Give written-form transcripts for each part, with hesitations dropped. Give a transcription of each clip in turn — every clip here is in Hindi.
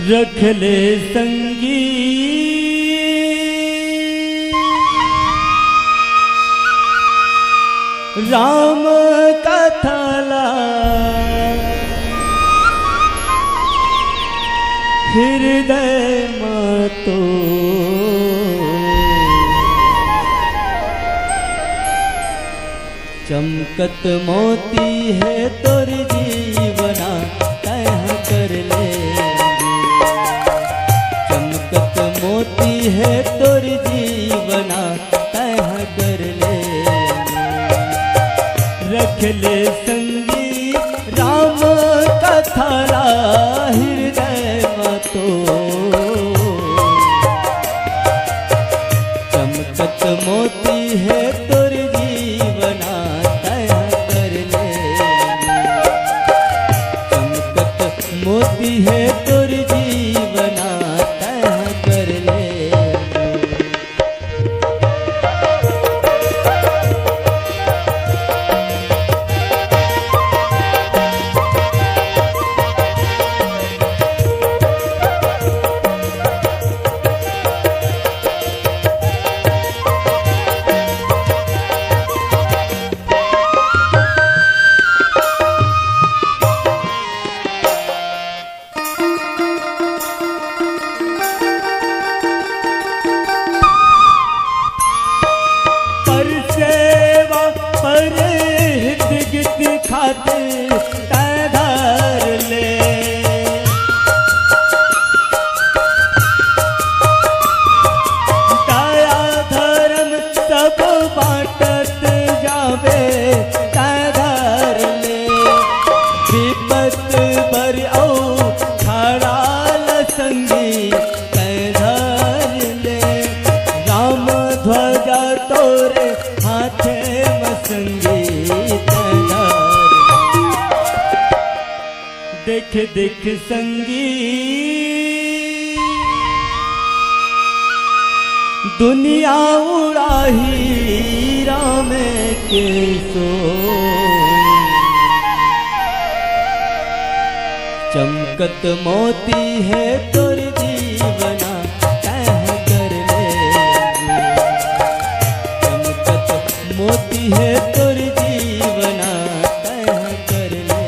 रख ले संगी राम का थाला, हृदय में तो चमकत मोती है तोर जीवना तह कर ले, चमकत मोती है तोर जीवना तह कर ले। रख ले संगी राम का थाला, हृदय में तो चमकत मोती है तोर जीवना तह कर ले, चमकत मोती है तोर जीवना तह कर ले। खातिर तैधार ले, दया धर्म सब बाटत जावे तैधार ले। विपत बर औ खड़ाल संगी तैधार ले, राम ध्वजा तोरे हाथे मसंगी देख देख संगी दुनिया उड़ाही राम के सो, चमकत मोती है तोर जीवना तह कर ले, चमकत मोती है तोर जीवना तह कर ले।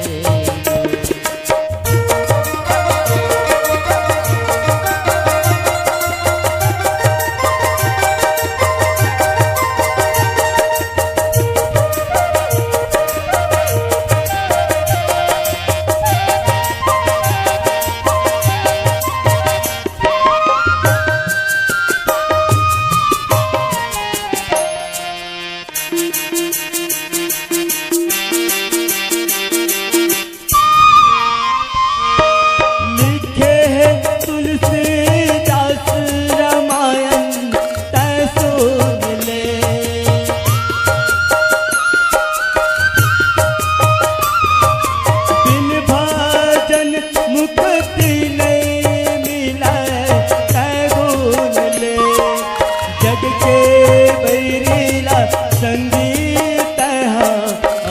संगीत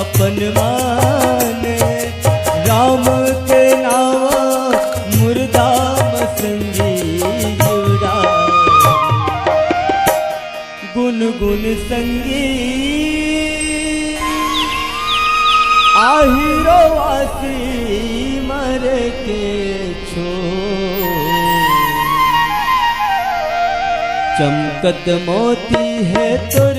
अपन माने राम के नाम मुर्दा संगी जुड़ा, गुन गुन संगी आहिरो वासी मर के छो, चमकत मोती है तोर